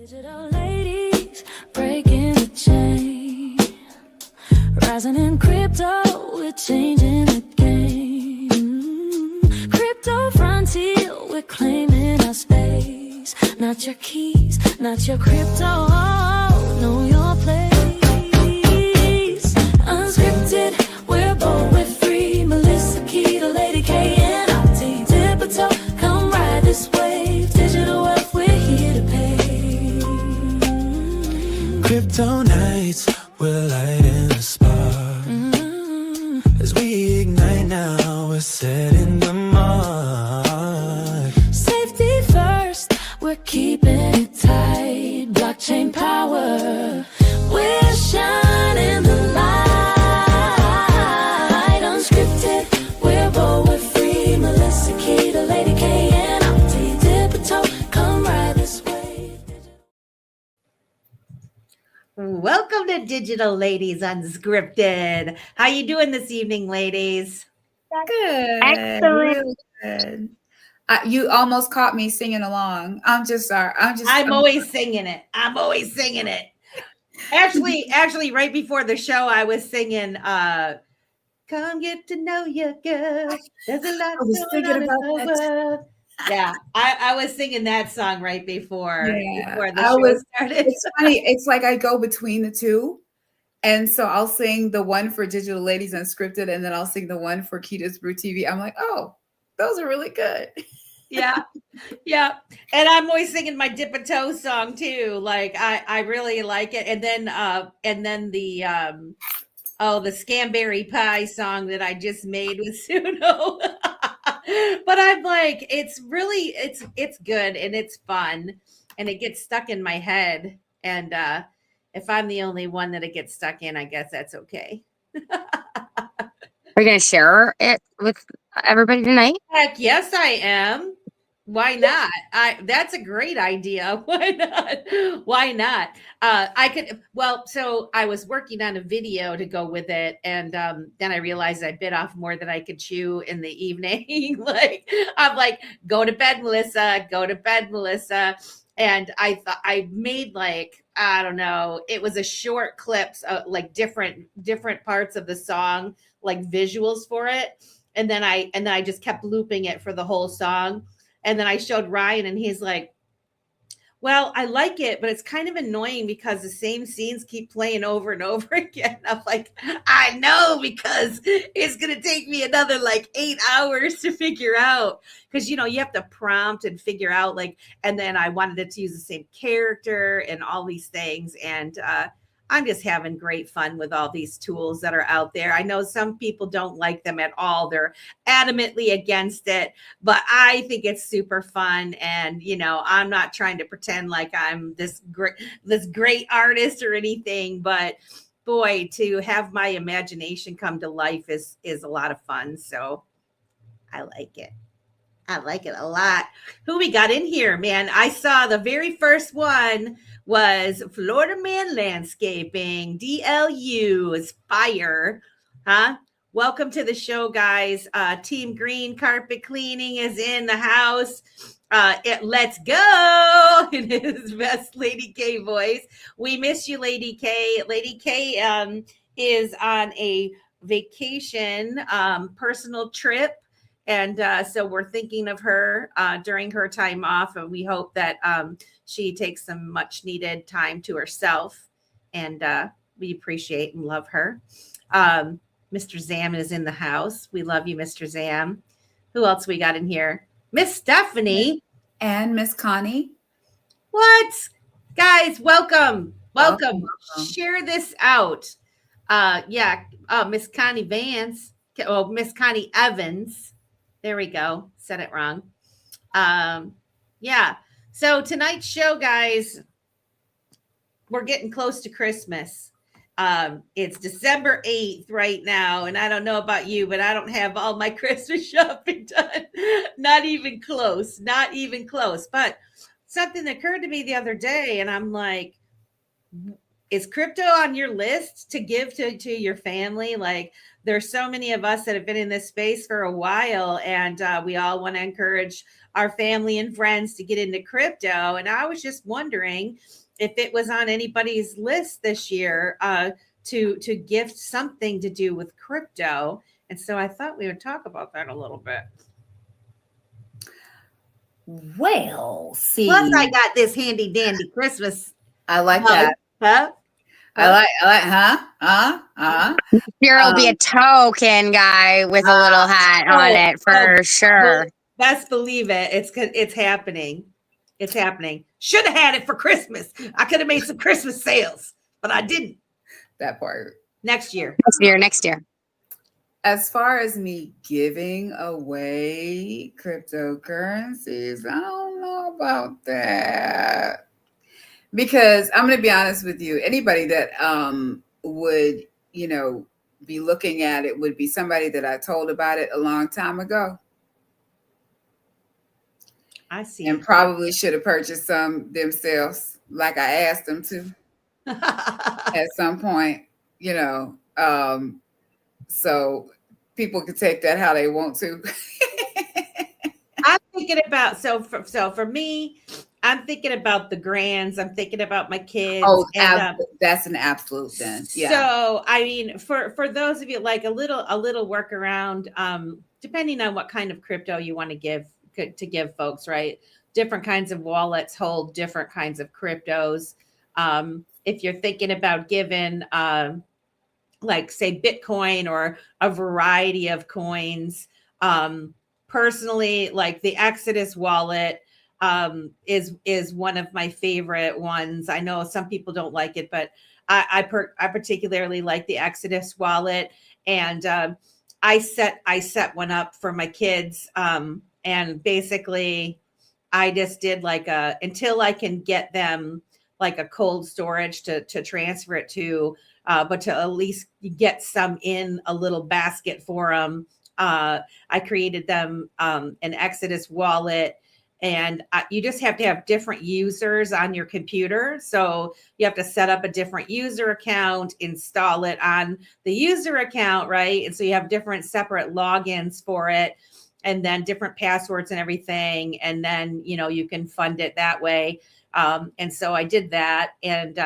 Digital ladies breaking the chain, rising in crypto, we're changing the game. Crypto frontier, we're claiming our space. Not your keys, not your crypto, know your place. Unscripted, we're bold, we're free. Melissa, Keda, Lady K, and Auntie Digital, come ride this wave. Digital wealth, we're here to pay. Crypto nights, we're lighting the spark. As we ignite now, we're setting the mark. Safety first, we're keeping it tight. Blockchain power, we're shining the light. Unscripted, we're bold, we're free. Melissa, Keda, Lady K, and Auntie Digital, come ride this wave. Welcome to Digital Ladies Unscripted. How you doing this evening, ladies? Good. Excellent. Really good. You almost caught me singing along. I'm just sorry. I'm always singing it. I'm always singing it. Actually, right before the show, I was singing "Come Get to Know You, Girl." There's a lot going on in the world. Yeah, I was singing that song right before the show started. It's funny. It's like I go between the two. And so I'll sing the one for Digital Ladies Unscripted, and then I'll sing the one for Keda's Brew TV. I'm like, oh, those are really good. Yeah. And I'm always singing my Dip a Toe song too. Like I really like it. And then the Scamberry Pie song that I just made with Suno. But I'm like, it's good and it's fun and it gets stuck in my head. And if I'm the only one that it gets stuck in, I guess that's okay. Are you going to share it with everybody tonight? Heck yes, I am. Why not? That's a great idea. Why not? So I was working on a video to go with it. And then I realized I bit off more than I could chew in the evening. I'm like, go to bed, Melissa, go to bed, Melissa. And I thought I made I don't know, it was a short clips, different parts of the song, like visuals for it. And then I just kept looping it for the whole song. And then I showed Ryan and he's like, well, I like it, but it's kind of annoying because the same scenes keep playing over and over again. I'm like, I know, because it's going to take me another 8 hours to figure out. Because, you have to prompt and figure out and then I wanted it to use the same character and all these things. And I'm just having great fun with all these tools that are out there. I know some people don't like them at all. They're adamantly against it, but I think it's super fun. And, I'm not trying to pretend like I'm this great artist or anything, but boy, to have my imagination come to life is a lot of fun. So I like it. I like it a lot. Who we got in here, man? I saw the very first one was Florida Man Landscaping. DLU is fire. Huh? Welcome to the show, guys. Team Green Carpet Cleaning is in the house. Let's go in his best Lady K voice. We miss you, Lady K. Lady K is on a vacation, personal trip. And so we're thinking of her during her time off, and we hope that she takes some much needed time to herself. And we appreciate and love her. Mr. Zam is in the house. We love you, Mr. Zam. Who else we got in here? Miss Stephanie. And Miss Connie. What? Guys, welcome. Share this out. Miss Connie Vance. Oh, Miss Connie Evans. There we go. Said it wrong. So tonight's show, guys, we're getting close to Christmas. It's December 8th right now. And I don't know about you, but I don't have all my Christmas shopping done. Not even close. But something occurred to me the other day, and I'm like, is crypto on your list to give to your family? there's so many of us that have been in this space for a while, and we all want to encourage our family and friends to get into crypto. And I was just wondering if it was on anybody's list this year to gift something to do with crypto. And so I thought we would talk about that a little bit. Well, see, Plus, I got this handy dandy Christmas. I like that. Huh? I like, There will be a token guy with a little hat on it for sure. Well, best believe it. It's happening. It's happening. Should have had it for Christmas. I could have made some Christmas sales, but I didn't. That part. Next year. Next year. As far as me giving away cryptocurrencies, I don't know about that. Because I'm going to be honest with you, anybody that would, be looking at it would be somebody that I told about it a long time ago. I see. And probably should have purchased some themselves, like I asked them to at some point, so people could take that how they want to. I'm thinking about, so for me, I'm thinking about the grands. I'm thinking about my kids. Oh, and, that's an absolute then. Yeah. So, I mean, for those of you, like a little workaround, depending on what kind of crypto you want to give folks, right? Different kinds of wallets hold different kinds of cryptos. If you're thinking about giving, like say Bitcoin or a variety of coins, personally, like the Exodus wallet is one of my favorite ones. I know some people don't like it, but I particularly like the Exodus wallet, and I set one up for my kids, and basically I just did like until I can get them like a cold storage to transfer it to, but to at least get some in a little basket for them. I created them an Exodus wallet, and you just have to have different users on your computer. So you have to set up a different user account, install it on the user account, right? And so you have different separate logins for it, and then different passwords and everything. And then, you can fund it that way. And so I did that. And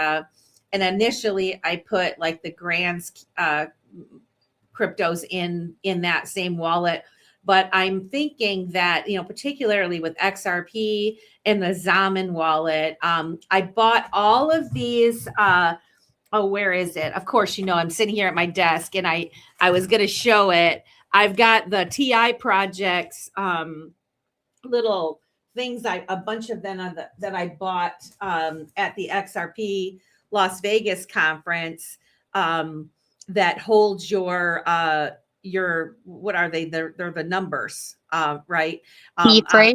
initially I put like the Grand's cryptos in that same wallet. But I'm thinking that, particularly with XRP and the Zaman wallet, I bought all of these. Where is it? Of course, I'm sitting here at my desk, and I was going to show it. I've got the TI projects, little things, a bunch of them that I bought at the XRP Las Vegas conference, that holds your what are they? They're the numbers, right? Seed phrase.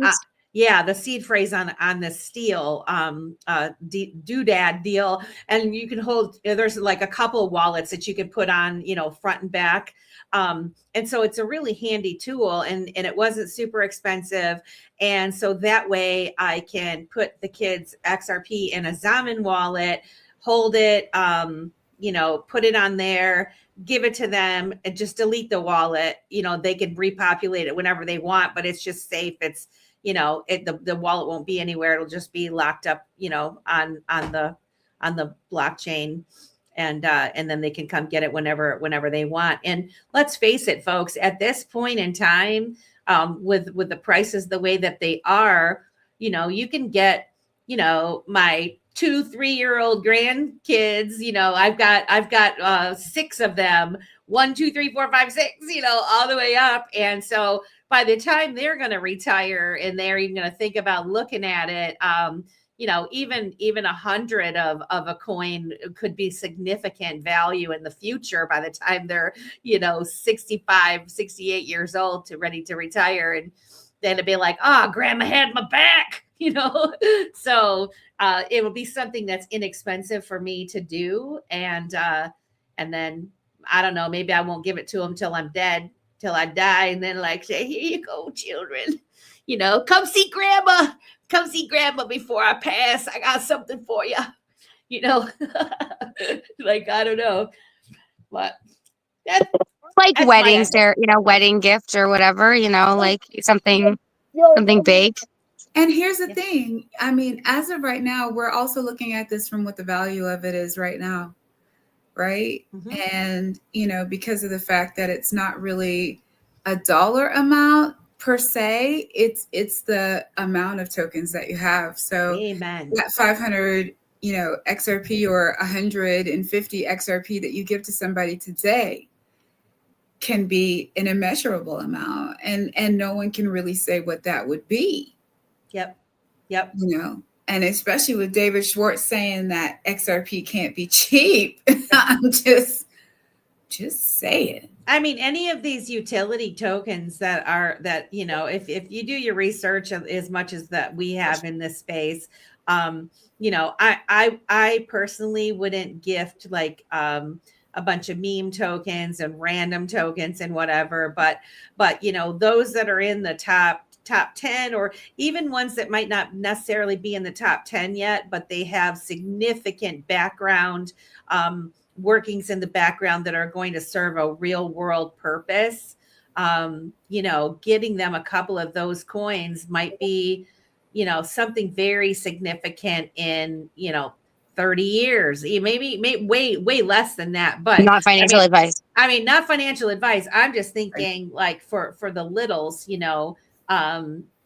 The seed phrase on the steel doodad deal, and you can hold. There's like a couple of wallets that you can put on, front and back. And so it's a really handy tool, and it wasn't super expensive. And so that way I can put the kids' XRP in a Zaman wallet, hold it, put it on there, give it to them, and just delete the wallet. They can repopulate it whenever they want, but it's just safe. It's, the wallet won't be anywhere. It'll just be locked up, on the blockchain. And then they can come get it whenever they want. And let's face it, folks, at this point in time, with the prices the way that they are, you can get, my 2-3-year-old grandkids, I've got 6 of them, 1, 2, 3, 4, 5, 6, all the way up. And so by the time they're going to retire and they're even going to think about looking at it, even 100 of a coin could be significant value in the future by the time they're, 65, 68 years old ready to retire. And then it'd be like, grandma had my back, So it will be something that's inexpensive for me to do. And then I don't know, maybe I won't give it to them till I'm dead, till I die. And then like say, here you go, children, come see grandma. Come see grandma before I pass. I got something for you, like, I don't know, but like That's my weddings idea. or, wedding gift or whatever, like something big. And here's the thing. I mean, as of right now, we're also looking at this from what the value of it is right now. Right. Mhm. And, because of the fact that it's not really a dollar amount per se, it's the amount of tokens that you have. So Amen. that 500, XRP or 150 XRP that you give to somebody today can be an immeasurable amount. And no one can really say what that would be. Yep. And especially with David Schwartz saying that XRP can't be cheap. I'm just saying. I mean, any of these utility tokens that if you do your research as much as that we have in this space, I personally wouldn't gift like a bunch of meme tokens and random tokens and whatever, but those that are in the top 10, or even ones that might not necessarily be in the top 10 yet, but they have significant background workings in the background that are going to serve a real world purpose. Getting them a couple of those coins might be, something very significant in, 30 years, maybe way less than that, but Not financial advice. I mean, not financial advice. I'm just thinking like for the littles,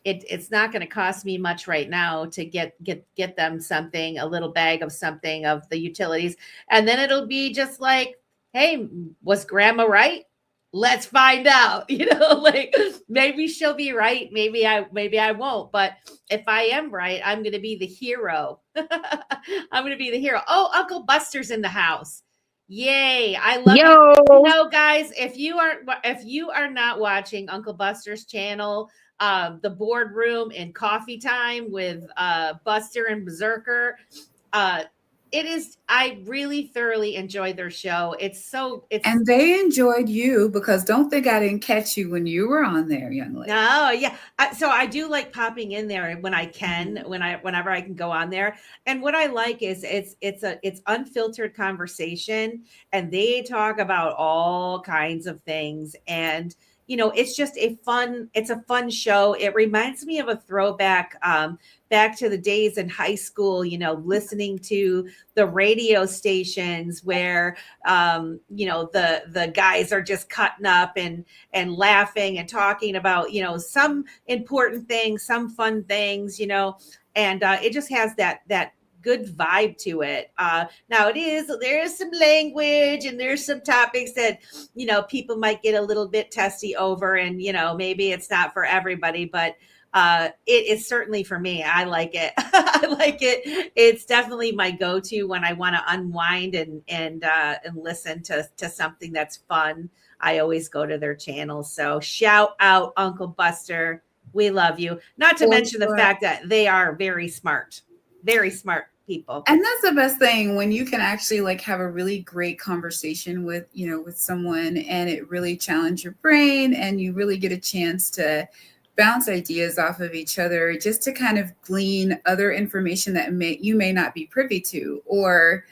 it's not going to cost me much right now to get them something, a little bag of something of the utilities. And then it'll be just like, hey, was grandma right? Let's find out, like maybe she'll be right. Maybe I won't. But if I am right, I'm going to be the hero. I'm going to be the hero. Oh, Uncle Buster's in the house. Yay. I love you. Guys, if you are not watching Uncle Buster's channel, the boardroom and coffee time with Buster and Berserker, I really thoroughly enjoy their show. And they enjoyed you, because don't think I didn't catch you when you were on there, young lady. Oh yeah. So I do like popping in there when I can, whenever I can go on there. And what I like is it's unfiltered conversation, and they talk about all kinds of things. And it's just a fun show. It reminds me of a throwback back to the days in high school, listening to the radio stations where, the guys are just cutting up and laughing and talking about, some important things, some fun things, and it just has that good vibe to it. Now there is some language and there's some topics that, people might get a little bit testy over, and, maybe it's not for everybody, but it is certainly for me. I like it. I like it. It's definitely my go-to when I want to unwind and listen to something that's fun. I always go to their channel. So shout out Uncle Buster. We love you. Not to mention the fact that they are very smart people. And that's the best thing, when you can actually like have a really great conversation with someone, and it really challenges your brain, and you really get a chance to bounce ideas off of each other, just to kind of glean other information that you may not be privy to, or,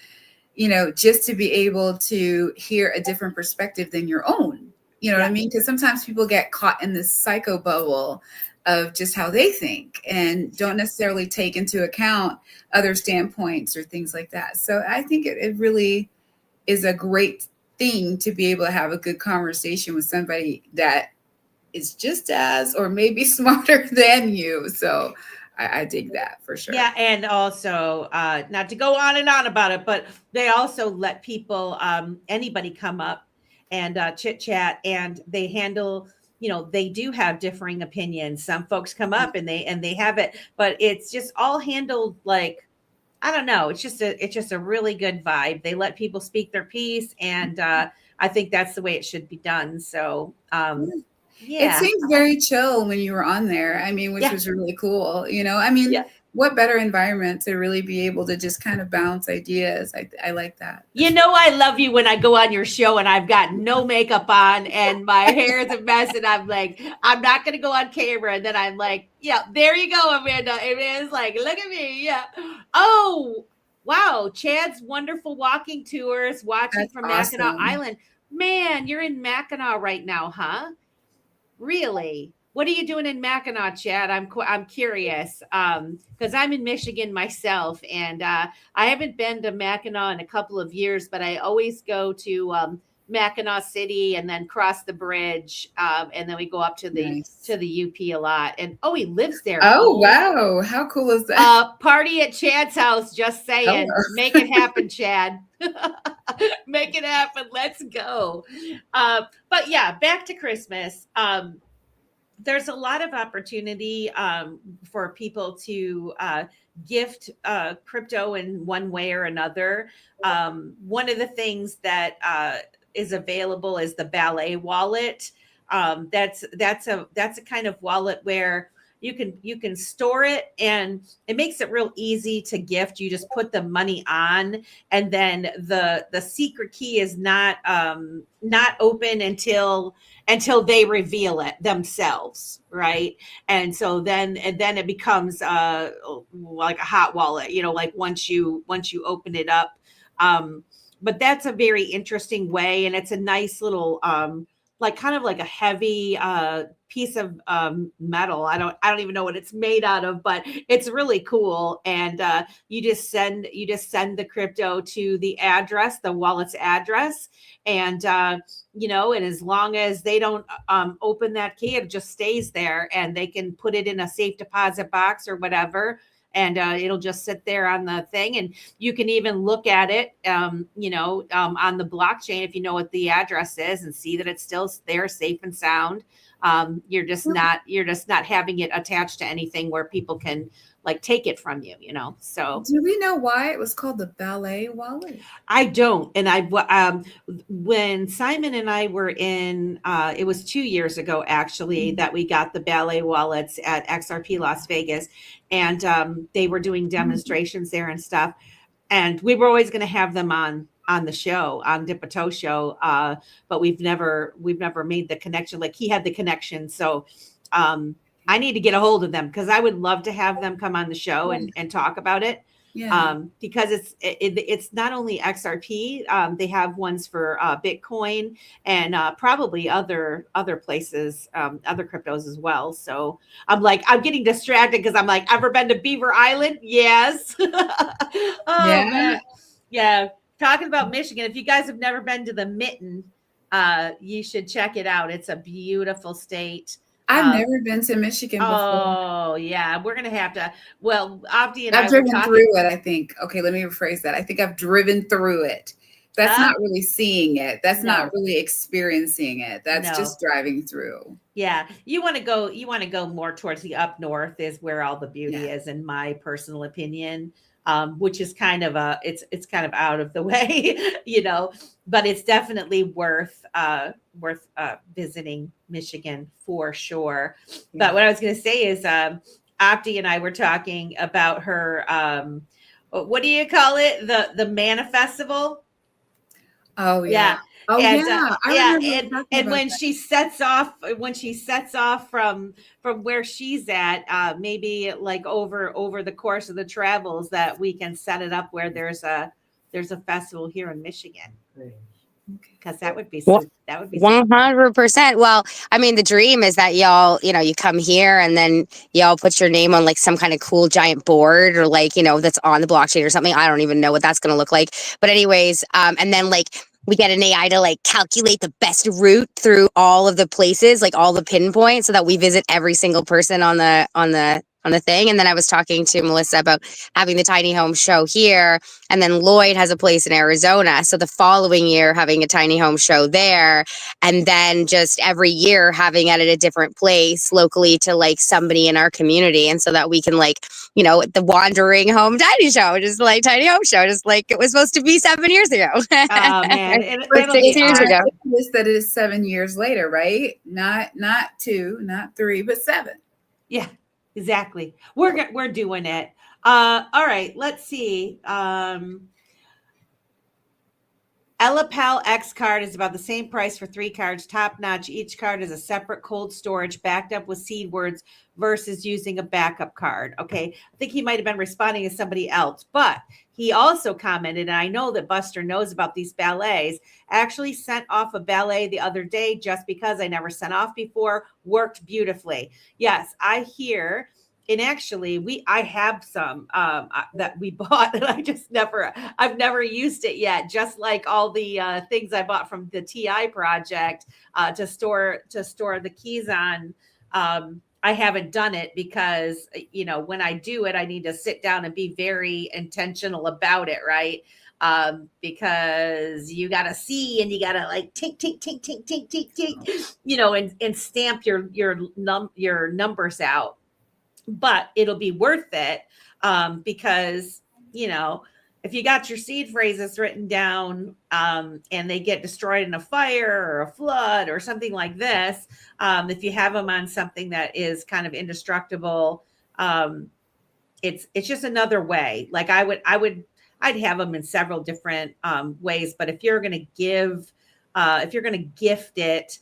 just to be able to hear a different perspective than your own. You know what I mean? Because sometimes people get caught in this psycho bubble of just how they think, and don't necessarily take into account other standpoints or things like that. So I think it really is a great thing to be able to have a good conversation with somebody that is just as, or maybe smarter than you. So I dig that for sure. Yeah. And also, not to go on and on about it, but they also let people, anybody come up and chit chat, and they handle, they do have differing opinions. Some folks come up and they have it, but it's just all handled like, I don't know. It's just a really good vibe. They let people speak their piece, and I think that's the way it should be done. So, yeah. It seemed very chill when you were on there. I mean, which was really cool. What better environment to really be able to just kind of bounce ideas. I like that. I love you when I go on your show and I've got no makeup on and my hair is a mess, and I'm like, I'm not going to go on camera. And then I'm like, yeah, there you go, Amanda. Amanda's like, look at me. Yeah. Oh, wow. Chad's wonderful walking tours, watching from awesome. Mackinac Island. Man, you're in Mackinac right now, huh? Really? What are you doing in Mackinac, Chad? I'm curious because I'm in Michigan myself, and I haven't been to Mackinac in a couple of years, but I always go to Mackinac City and then cross the bridge, and then we go up to Nice. the UP a lot. And oh, he lives there. Oh, Cool. wow. How cool is that? Party at Chad's house. Just saying, Oh. make it happen, Chad. Make it happen. Let's go. But yeah, back to Christmas. There's a lot of opportunity for people to gift crypto in one way or another. One of the things that is available is the Ballet wallet. That's a kind of wallet where you can store it, and it makes it real easy to gift. You just put the money on, and then the secret key is not open until they reveal it themselves, right? And so then it becomes like a hot wallet, like once you open it up. But that's a very interesting way, and it's a nice little like kind of like a heavy piece of metal. I don't even know what it's made out of, but it's really cool. And you just send the crypto to the wallet's address, and and as long as they don't open that key, it just stays there, and they can put it in a safe deposit box or whatever. And it'll just sit there on the thing, and you can even look at it, on the blockchain if you know what the address is, and see that it's still there, safe and sound. You're just not having it attached to anything where people can like take it from you, So Do we know why it was called the Ballet wallet? I don't. And when Simon and I were in, it was 2 years ago, actually, that we got the Ballet wallets at XRP Las Vegas, and they were doing demonstrations there and stuff. And we were always going to have them on the show, on Dipato show. But we've never made the connection. Like, he had the connection. So, I need to get a hold of them, because I would love to have them come on the show and talk about it. Yeah. Because it's not only XRP, they have ones for Bitcoin and probably other places, other cryptos as well. So I'm getting distracted because I'm like, ever been to Beaver Island? Yes. Man. Yeah. Talking about Michigan, if you guys have never been to the Mitten, you should check it out. It's a beautiful state. I've never been to Michigan before. Oh, yeah. We're going to have to. Well, Abdi and I've driven through it, I think. Okay, let me rephrase that. I think I've driven through it. That's not really seeing it. That's not really experiencing it. That's just driving through. Yeah. You want to go more towards the up north is where all the beauty is, in my personal opinion. Which is kind of it's kind of out of the way, but it's definitely worth visiting Michigan for sure. Yeah. But what I was going to say is, Opti and I were talking about her, what do you call it? The Manifestival. Oh yeah. Oh and when she sets off from where she's at, maybe like over the course of the travels, that we can set it up where there's a festival here in Michigan. Because that would be 100%. Well, I mean, the dream is that y'all, you come here and then y'all put your name on like some kind of cool giant board, or like, that's on the blockchain or something. I don't even know what that's going to look like. But anyways, and then like we get an AI to like calculate the best route through all of the places, like all the pinpoints, so that we visit every single person on the thing. And then I was talking to Melissa about having the tiny home show here, and then Lloyd has a place in Arizona, so the following year having a tiny home show there, and then just every year having it at a different place locally to like somebody in our community, and so that we can like, the wandering home tiny show, just like tiny home show, just like it was supposed to be 7 years ago. Oh man, or 6 years ago. That it is 7 years later, right? Not 2, not 3, but 7. Yeah. Exactly. We're doing it. All right. Let's see. Elapal X card is about the same price for 3 cards, top notch. Each card is a separate cold storage backed up with seed words versus using a backup card. Okay. I think he might have been responding to somebody else, but he also commented, and I know that Buster knows about these ballets. Actually sent off a ballet the other day just because I never sent off before. Worked beautifully. Yes, I hear. And actually, I have some that we bought, and I've never used it yet. Just like all the things I bought from the TI project to store the keys on. I haven't done it because, when I do it, I need to sit down and be very intentional about it, right? Because you got to see and you got to like tink, tink, tink, tink, tink, tink, tink, and stamp your numbers out. But it'll be worth it because, if you got your seed phrases written down and they get destroyed in a fire or a flood or something like this, if you have them on something that is kind of indestructible, it's just another way. Like I'd have them in several different ways. But if you're going to gift it,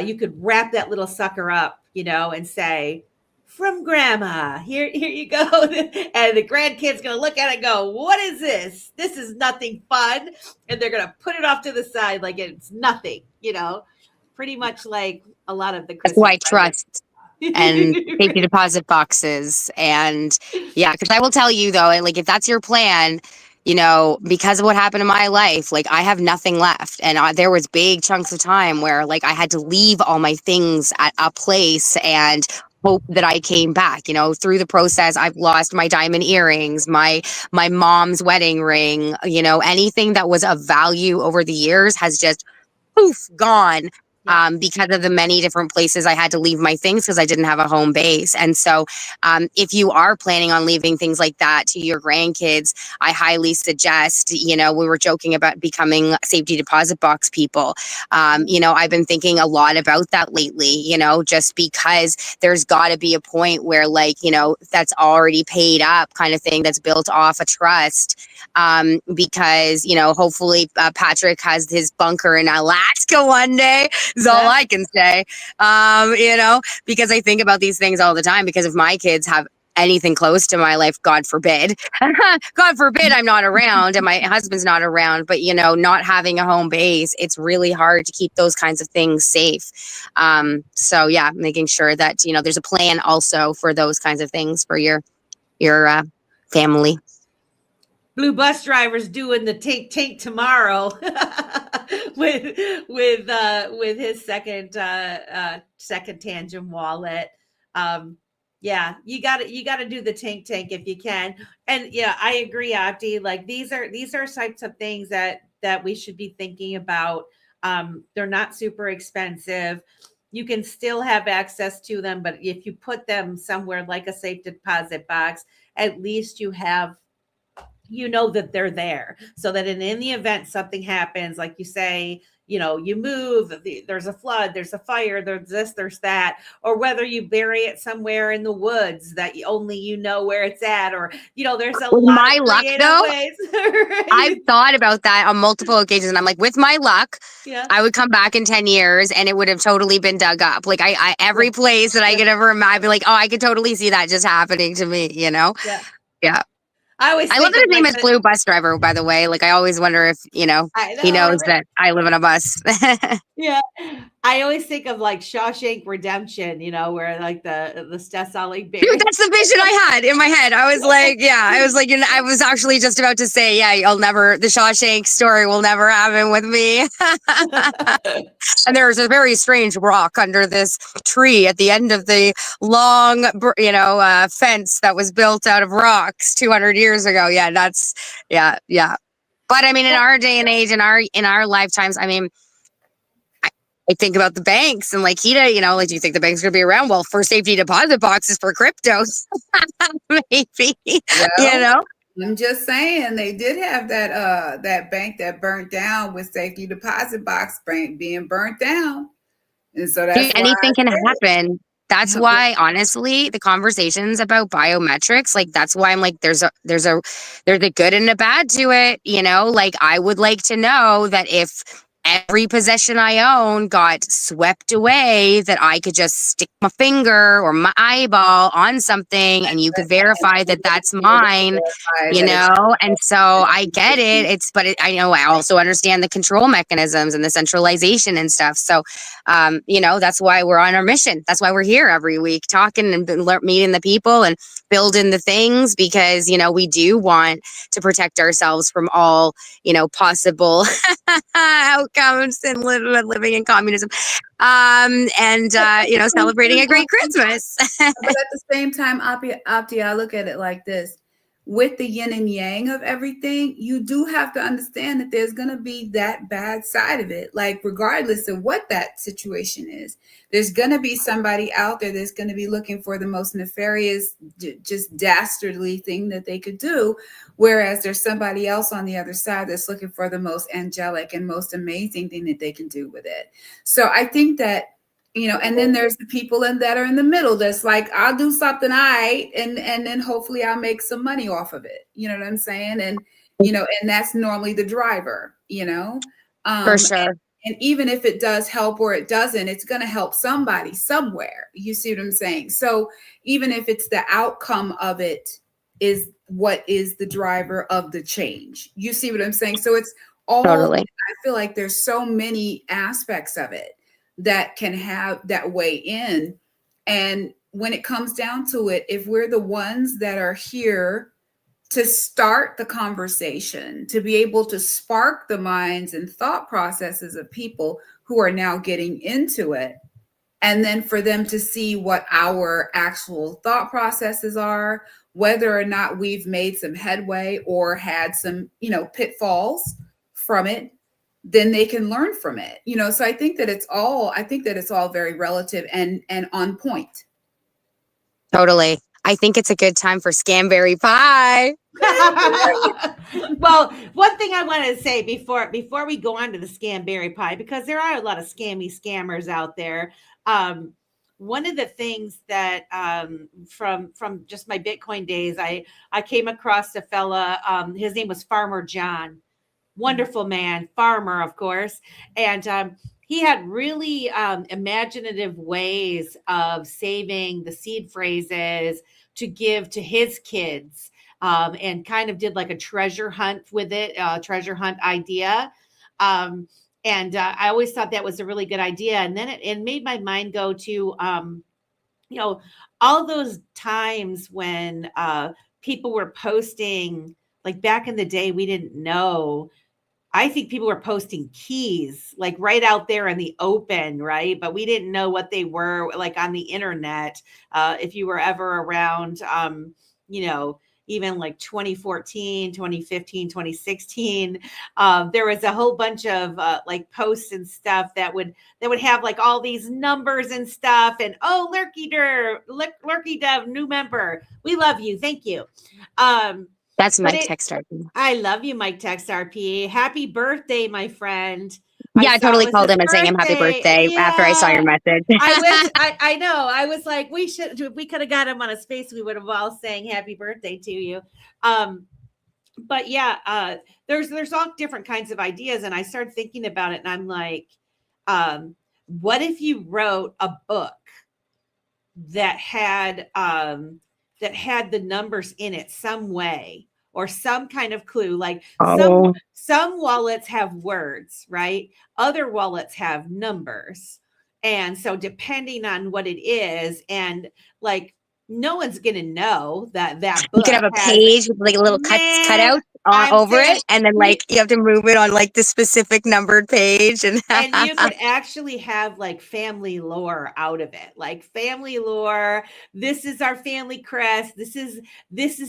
you could wrap that little sucker up, and say, from grandma, here you go. And the grandkid's going to look at it and go, what is this? This is nothing fun. And they're going to put it off to the side like it's nothing, pretty much like a lot of the Christmas. That's why I trust and safety deposit boxes. And yeah, because I will tell you though, like if that's your plan, because of what happened in my life, like I have nothing left. And there was big chunks of time where like I had to leave all my things at a place and hope that I came back. Through the process, I've lost my diamond earrings, my mom's wedding ring, anything that was of value over the years has just poof gone. Because of the many different places I had to leave my things because I didn't have a home base. And so if you are planning on leaving things like that to your grandkids, I highly suggest, we were joking about becoming safety deposit box people. I've been thinking a lot about that lately, just because there's got to be a point where like, that's already paid up kind of thing that's built off a trust. Because, hopefully Patrick has his bunker in Alaska one day. Is all I can say, because I think about these things all the time, because if my kids have anything close to my life, God forbid, God forbid I'm not around and my husband's not around, but, not having a home base, it's really hard to keep those kinds of things safe. So yeah, making sure that, there's a plan also for those kinds of things for your family. Blue bus driver's doing the tank tomorrow with his second Tangent wallet. Yeah, you got to do the tank if you can. And yeah, I agree, Opti. Like these are types of things that we should be thinking about. They're not super expensive. You can still have access to them, but if you put them somewhere like a safe deposit box, at least you have, that they're there, so that in the event something happens, like you say, you move, there's a flood, there's a fire, there's this, there's that, or whether you bury it somewhere in the woods that only where it's at, or there's a with lot my of luck though ways. Right? I've thought about that on multiple occasions, and I'm like, with my luck, I would come back in 10 years and it would have totally been dug up. Like I every place that I could ever imagine, I'd be like, oh, I could totally see that just happening to me, yeah. I love that his name is Blue Bus Driver, by the way. Like, I always wonder if, he knows that I live in a bus. Yeah. I always think of like Shawshank Redemption, where like the Stessolly bear. Dude, that's the vision I had in my head. I was like, I was actually just about to say, the Shawshank story will never happen with me. And there's a very strange rock under this tree at the end of the long, fence that was built out of rocks 200 years ago. Yeah, that's, yeah. But I mean, in our day and age, in our lifetimes, I mean, I think about the banks and like Keda, do you think the bank's going to be around? Well, for safety deposit boxes for cryptos, maybe, I'm just saying they did have that bank that burnt down with safety deposit box being burnt down. And so that's anything can happen. That's why, honestly, the conversations about biometrics, like that's why I'm like, there's a good and a bad to it. You know, like I would like to know that if every possession I own got swept away, that I could just stick my finger or my eyeball on something and you could verify that that's mine, you know? And so I get it. I know I also understand the control mechanisms and the centralization and stuff. So, you know, that's why we're on our mission. That's why we're here every week talking and meeting the people and building the things, because, you know, we do want to protect ourselves from all, you know, possible outcomes and living in communism, and you know, celebrating a great Christmas. But at the same time, Apti, I look at it like this: with the yin and yang of everything, you do have to understand that there's going to be that bad side of it. Like, regardless of what that situation is, there's going to be somebody out there that's going to be looking for the most nefarious, just dastardly thing that they could do. Whereas there's somebody else on the other side that's looking for the most angelic and most amazing thing that they can do with it. So I think that, you know, and then there's the people that are in the middle that's like, I'll do something and then hopefully I'll make some money off of it. You know what I'm saying? And, you know, and that's normally the driver, you know, For sure. And even if it does help or it doesn't, it's going to help somebody somewhere. You see what I'm saying? So even if it's the outcome of it is what is the driver of the change, you see what I'm saying? So it's all, Totally. I feel like there's so many aspects of it that can have that weigh in. And when it comes down to it, if we're the ones that are here to start the conversation, to be able to spark the minds and thought processes of people who are now getting into it, and then for them to see what our actual thought processes are, whether or not we've made some headway or had some, you know, pitfalls from it, then they can learn from it. You know, so I think that it's all very relative and on point. Totally. I think it's a good time for Scamberry Pie. Well, one thing I wanted to say before we go on to the Scamberry Pie, because there are a lot of scammers out there. One of the things that from just my Bitcoin days, I came across a fella. His name was Farmer John. Wonderful man, farmer, of course. And he had really imaginative ways of saving the seed phrases to give to his kids, and kind of did like a treasure hunt with it, treasure hunt idea. And I always thought that was a really good idea. And then it made my mind go to, you know, all those times when people were posting, like back in the day, we didn't know. I think people were posting keys like right out there in the open, right? But we didn't know what they were, like on the internet. If you were ever around, you know, even like 2014, 2015, 2016, there was a whole bunch of like posts and stuff that would have like all these numbers and stuff. And oh, Lurky Dove, new member. We love you. Thank you. That's Mike Text RP. I love you, Mike Text RP. Happy birthday, my friend. Yeah, I totally called him and sang him happy birthday after I saw your message. I know. I was like, we could have got him on a space. We would have all sang happy birthday to you. But yeah, there's all different kinds of ideas. And I started thinking about it and I'm like, what if you wrote a book that had the numbers in it some way, or some kind of clue, like some wallets have words, right? Other wallets have numbers. And so depending on what it is, and like, no one's going to know that book. You could have a page with like a little cutout over it. And then like, you have to move it on like the specific numbered page. And you could actually have like family lore out of it, like family lore. This is our family crest. This is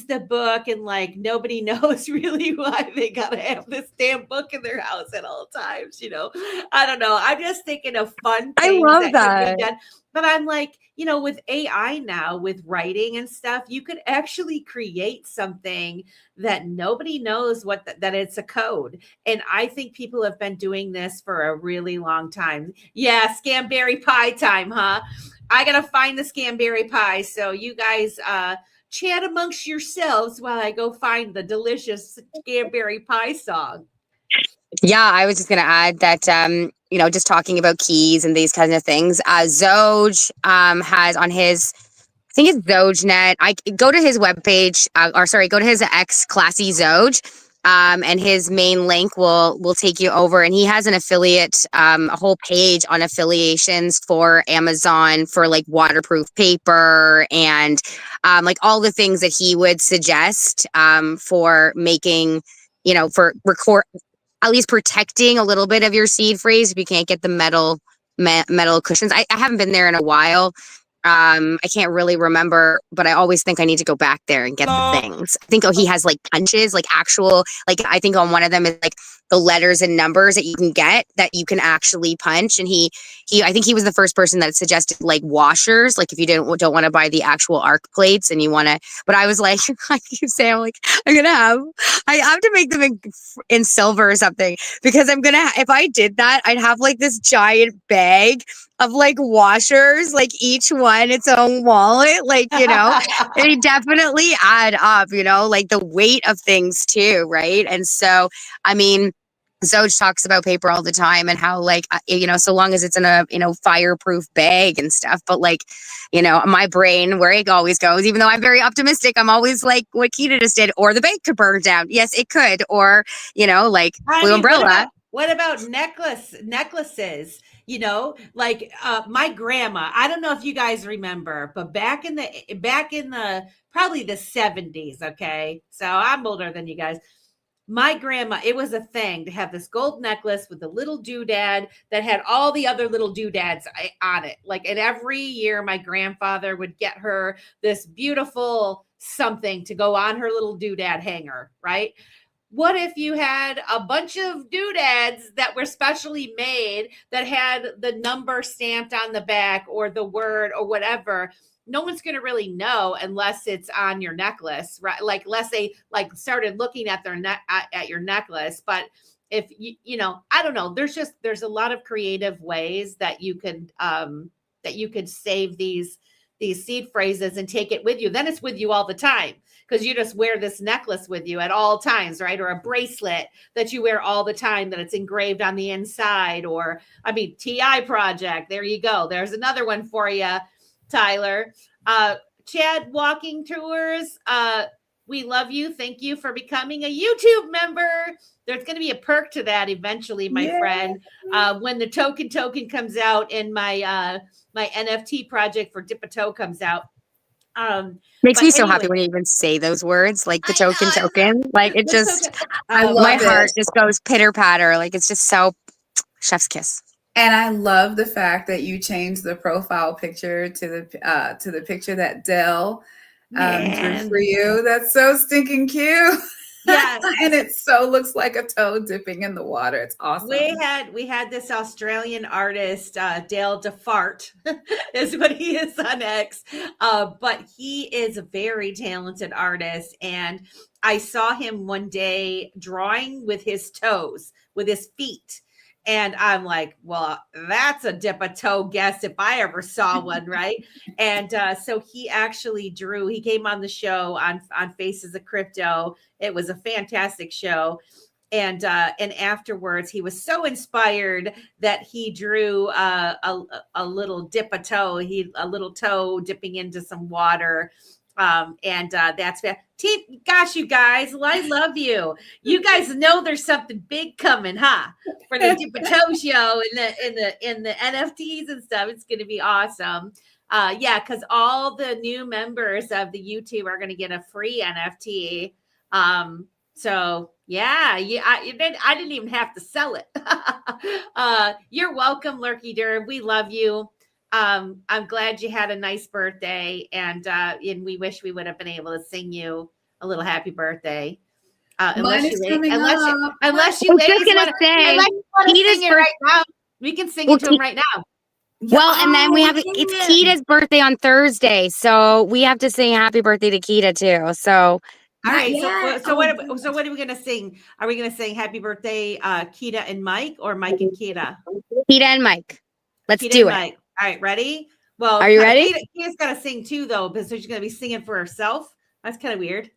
the book. And like, nobody knows really why they got to have this damn book in their house at all times. You know, I don't know. I'm just thinking of fun things. I love that. Could be done. But I'm like, you know, with AI now, with writing and stuff, you could actually create something that nobody knows that it's a code. And I think people have been doing this for a really long time. Yeah, Scamberry Pie time, huh? I gotta find the Scamberry Pie. So you guys chat amongst yourselves while I go find the delicious Scamberry Pie song. Yeah, I was just going to add that, you know, just talking about keys and these kinds of things. Zoj has on his, I think it's ZojNet. I go to his webpage, go to his X Classy Zoj, and his main link will take you over. And he has an affiliate, a whole page on affiliations for Amazon for like waterproof paper and like all the things that he would suggest for making, you know, for record, at least protecting a little bit of your seed phrase if you can't get the metal cushions. I haven't been there in a while. I can't really remember, but I always think I need to go back there and get the things. I think he has like punches, like actual, like I think on one of them is like the letters and numbers that you can get that you can actually punch. And I think he was the first person that suggested like washers, like if you don't want to buy the actual arc plates and you want to, but I was like, I keep saying, I'm like, I have to make them in silver or something because if I did that, I'd have like this giant bag of like washers, like each one its own wallet, like, you know, they definitely add up, you know, like the weight of things too, right? And so, I mean, Zoj talks about paper all the time and how like, you know, so long as it's in a, you know, fireproof bag and stuff, but like, you know, my brain, where it always goes, even though I'm very optimistic, I'm always like what Keda just did, or the bank could burn down. Yes, it could. Or, you know, like Blue Umbrella. What about necklaces? You know, like my grandma, I don't know if you guys remember, but back in the probably the 70s, okay? So I'm older than you guys. My grandma, it was a thing to have this gold necklace with a little doodad that had all the other little doodads on it. Like, and every year my grandfather would get her this beautiful something to go on her little doodad hanger, right? What if you had a bunch of doodads that were specially made that had the number stamped on the back or the word or whatever? No one's going to really know unless it's on your necklace, right? Like, unless they like started looking at their at your necklace. But if you know, I don't know. There's a lot of creative ways that you could save these seed phrases and take it with you. Then it's with you all the time because you just wear this necklace with you at all times, right? Or a bracelet that you wear all the time that it's engraved on the inside. Or, I mean, TI project. There you go. There's another one for you, Tyler. Chad Walking Tours. We love you. Thank you for becoming a YouTube member. There's going to be a perk to that eventually, my friend. When the token comes out and my my NFT project for Dip a Toe comes out. Makes me so happy when you even say those words, like the token. Like it just, my heart just goes pitter patter. Like it's just so chef's kiss. And I love the fact that you changed the profile picture to the picture that Dell drew for you. That's so stinking cute. Yeah, and it so looks like a toe dipping in the water. It's awesome. We had this Australian artist, Dale DeFart, is what he is on X. But he is a very talented artist, and I saw him one day drawing with his toes, with his feet. And I'm like, well, that's a dip a toe guess if I ever saw one, right? And so he actually drew. He came on the show on Faces of Crypto. It was a fantastic show. And afterwards, he was so inspired that he drew a little dip a toe. A little toe dipping into some water. That's gosh, you guys, I love you. You guys know there's something big coming, huh? For the Dip a Toe show in the NFTs and stuff. It's going to be awesome. Because all the new members of the YouTube are going to get a free NFT. So yeah, I didn't even have to sell it. You're welcome, Lurky Derb. We love you. I'm glad you had a nice birthday, and we wish we would have been able to sing you a little happy birthday. Unless you want to sing it right now. We can sing it to him right now. Well, and then we have it's yeah. Keda's birthday on Thursday, so we have to sing happy birthday to Keda too. So All right. Yeah. So what are we gonna sing? Are we gonna sing happy birthday, Keda and Mike, or Mike and Keda? Keda and Mike, let's Keda do and it. Mike. All right, ready? Well, Are you ready? Keda's gotta sing too, though, because she's gonna be singing for herself. That's kind of weird.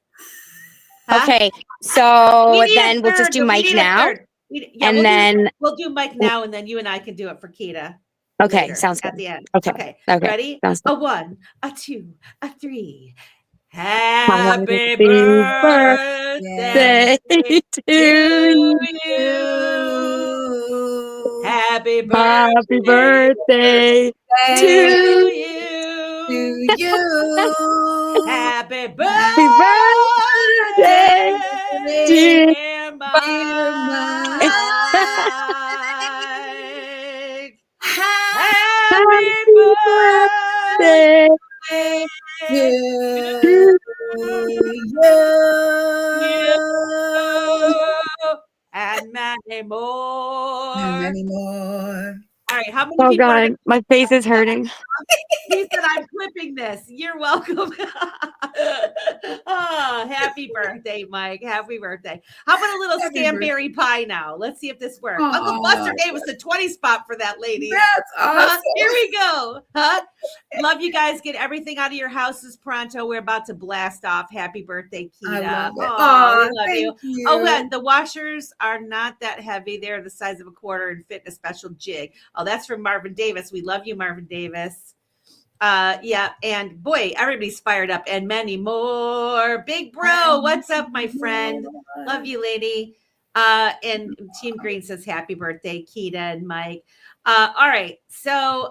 Huh? Okay, so We need a then we'll just third, do we Mike need a now, third. and then we'll do Mike now, and then you and I can do it for Keda. okay, Later, sounds at good. the end. Okay, Okay. okay, Ready? sounds good. A 1, a 2, a 3. Happy Happy birthday birthday to to you. you. Happy Happy birthday birthday to to you. you. Happy Happy birthday, birthday, dear dear Dear Mike. Happy Happy birthday birthday to to you you. and many more. And many more. All right, how many Oh people are God, my face is hurting. He said, I'm clipping this. You're welcome. Oh, happy birthday, Mike. Happy birthday. How about a little Happy scamberry pie now? Let's see if this works. Aw. Uncle Buster gave us the 20 spot for that, ladies. That's awesome. Here we go. Love you guys. Get everything out of your houses pronto. We're about to blast off. Happy birthday, I Keda. love it. Aw, we love Thank you. you. Oh, yeah, the washers are not that heavy. They're the size of a quarter and fit in a special jig. Oh, that's from Marvin Davis. We love you, Marvin Davis. Yeah, and boy, everybody's fired up, and many more. Big bro, what's up, my friend? Love you, lady. And Team Green says happy birthday, Keda and Mike. All right, so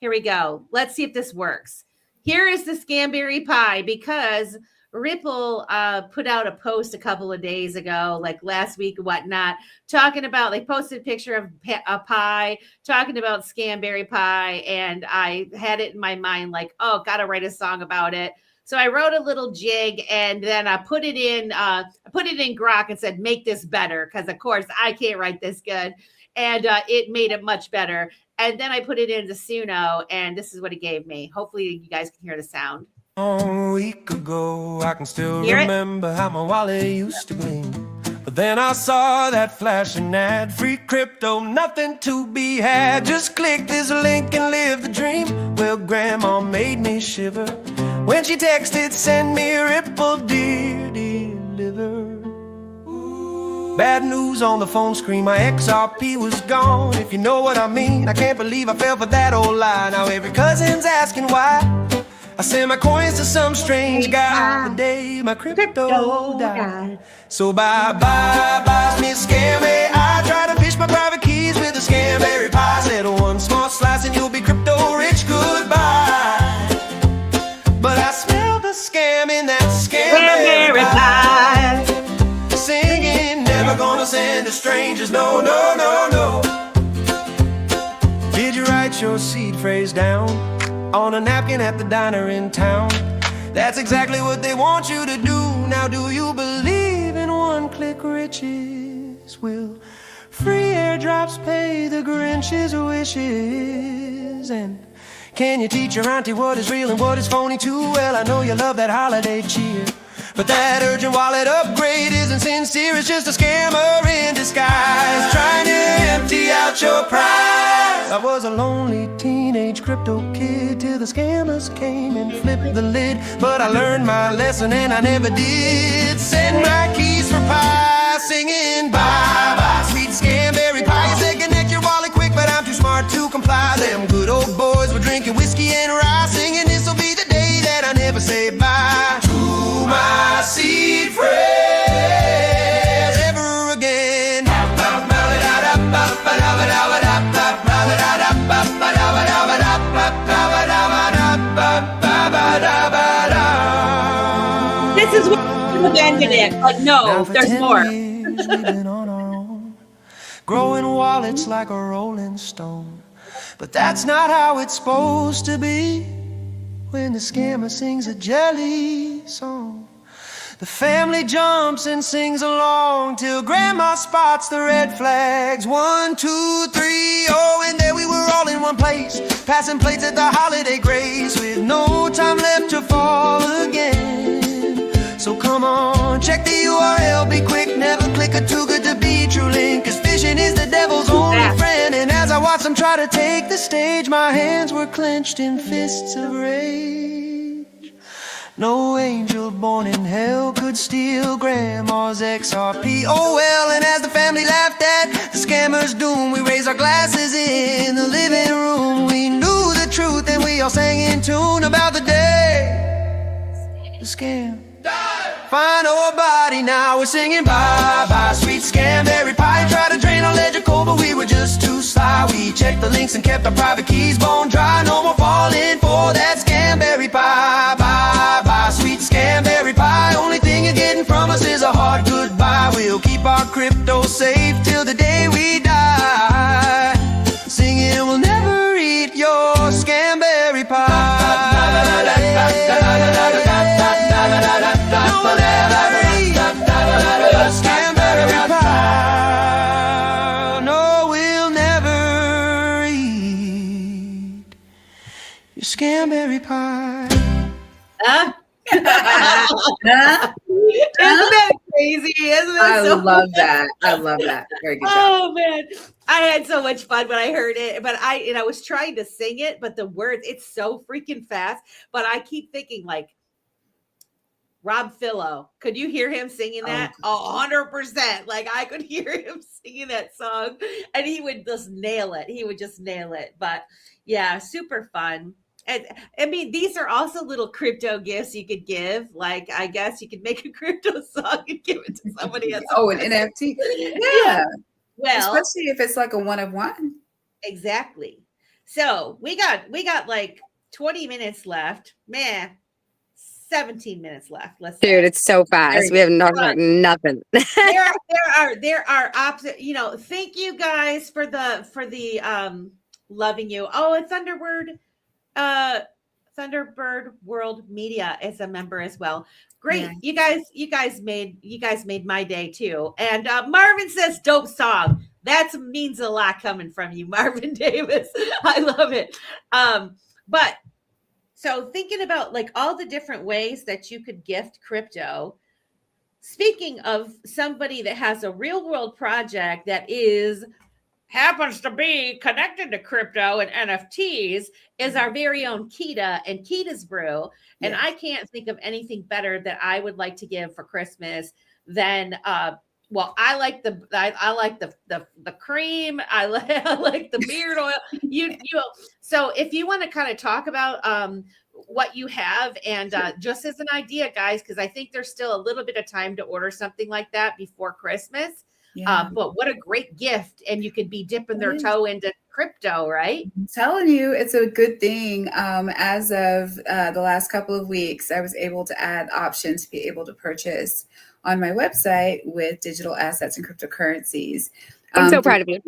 here we go. Let's see if this works. Here is the Scamberry pie, because Ripple put out a post a couple of days ago, like last week or whatnot, talking about, they posted a picture of a pie, talking about Scamberry pie, and I had it in my mind like, oh, gotta write a song about it. So I wrote a little jig, and then I put it in Grok and said, make this better, because of course I can't write this good, and it made it much better. And then I put it into Suno, and this is what it gave me. Hopefully you guys can hear the sound. A week ago, I can still Hear it? remember how my wallet used to gleam. But then I saw that flashing ad, free crypto, nothing to be had. Just click this link and live the dream. Well, Grandma made me shiver when she texted, send me Ripple, dear, deliver. Bad news on the phone screen, my XRP was gone, if you know what I mean. I can't believe I fell for that old lie. Now every cousin's asking why I send my coins to some strange guy the day my crypto died. So bye, Miss Scammy. I try to fish my private keys with a Scamberry pie. Said one small slice and you'll be crypto rich, goodbye. But I smell the scam in that Scamberry pie. Singing, never gonna send to strangers, no, no, no, no. Did you write your seed phrase down on a napkin at the diner in town? That's exactly what they want you to do. Now do you believe in one-click riches? Will free airdrops pay the Grinch's wishes? And can you teach your auntie what is real and what is phony too? Well, I know you love that holiday cheer, but that urgent wallet upgrade isn't sincere. It's just a scammer in disguise, trying to empty out your prize. I was a lonely teenage crypto kid till the scammers came and flipped the lid. But I learned my lesson and I never did send my keys for pie, singing bye, sweet Scamberry pie. You said connect your wallet quick, but I'm too smart to comply. Them good old boys were drinking whiskey and rye, singing this'll be the day that I never say bye to my seed phrase ever again. This is what you ended it. But Now no, for there's 10 more. years we've been on our own, growing wallets like a rolling stone. But that's not how it's supposed to be when the scammer sings a jelly song. The family jumps and sings along till Grandma spots the red flags. 1, 2, 3, oh, and there we were all in one place, passing plates at the holiday grace, with no time left to fall again. So come on, check the URL, be quick, never click a too good to be true link, cause fishing is the devil's only friend. And as I watched them try to take the stage, my hands were clenched in fists of rage. No angel born in hell could steal Grandma's XRP. Oh well, and as the family laughed at the scammer's doom, we raised our glasses in the living room. We knew the truth and we all sang in tune about the day the scam died. Find our body now, we're singing bye bye sweet scamberry pie. Tried to drain our ledger cold, but we were just too sly. We checked the links and kept our private keys bone dry. No more falling for that scamberry pie. Bye bye sweet scamberry pie. Only thing you're getting from us is a hard goodbye. We'll keep our crypto safe till the day we die, singing we'll never eat your scamberry pie. No, we'll never eat your scamberry pie. No, we'll never eat your scamberry pie. Isn't that crazy? Isn't that I so love that. I love that. Very good job. Oh man, I had so much fun when I heard it, but I was trying to sing it, but the words, it's so freaking fast. But I keep thinking like Rob Philo. Could you hear him singing that? 100%. Like I could hear him singing that song, and he would just nail it. He would just nail it. But yeah, super fun. And I mean, these are also little crypto gifts you could give. Like, I guess you could make a crypto song and give it to somebody else. Oh, an NFT. Yeah. Well, especially if it's like a one of one. Exactly. So we got like 20 minutes left. Man, 17 minutes left. Let's Dude, it's so fast. We have nothing. there are opposite, thank you guys for the loving you. Oh, it's Thunderbird World Media is a member as well. Great. Yeah. You guys made my day too. And Marvin says dope song. That means a lot coming from you, Marvin Davis. I love it. But so thinking about like all the different ways that you could gift crypto. Speaking of somebody that has a real world project that happens to be connected to crypto and NFTs, is our very own Keda and Keda's Brew. And I can't think of anything better that I would like to give for Christmas than I like the cream. I like the beard oil. So if you want to kind of talk about what you have, and just as an idea, guys, because I think there's still a little bit of time to order something like that before Christmas. Yeah. But what a great gift. And you could be dipping their toe into crypto, right? I'm telling you, it's a good thing. As of the last couple of weeks, I was able to add options to be able to purchase on my website with digital assets and cryptocurrencies. I'm so proud of you.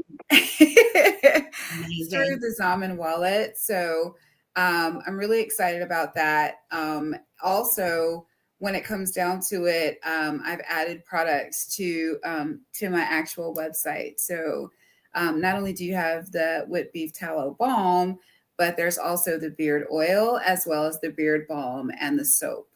Through the Zaman wallet. So I'm really excited about that. Also, when it comes down to it, I've added products to my actual website. So not only do you have the whipped beef tallow balm, but there's also the beard oil, as well as the beard balm and the soap.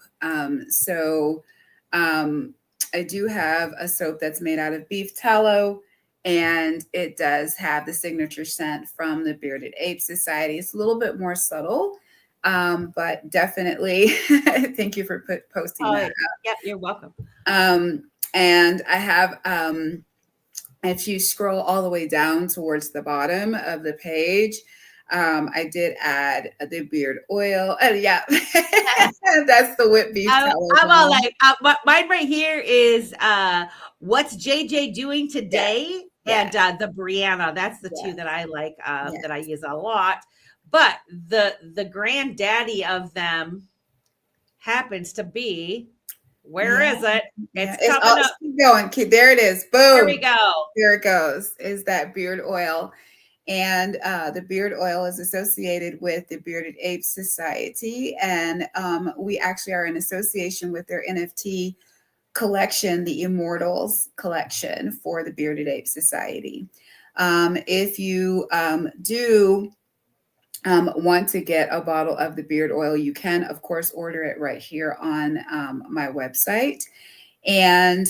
I do have a soap that's made out of beef tallow, and it does have the signature scent from the Bearded Ape Society. It's a little bit more subtle. But definitely thank you for posting that up. Yeah, you're welcome. And I have, if you scroll all the way down towards the bottom of the page, I did add the beard oil. Oh yeah, that's the whipped beef. I'm all like, mine right here is what's JJ doing today, and the Brianna. That's the two that I like, that I use a lot. But the granddaddy of them happens to be, where is it? It's coming up. Keep going. There it is. Boom. There we go. There it goes. Is that beard oil. And the beard oil is associated with the Bearded Ape Society. And we actually are in association with their NFT collection, the Immortals collection for the Bearded Ape Society. If you do want to get a bottle of the beard oil, you can, of course, order it right here on my website. And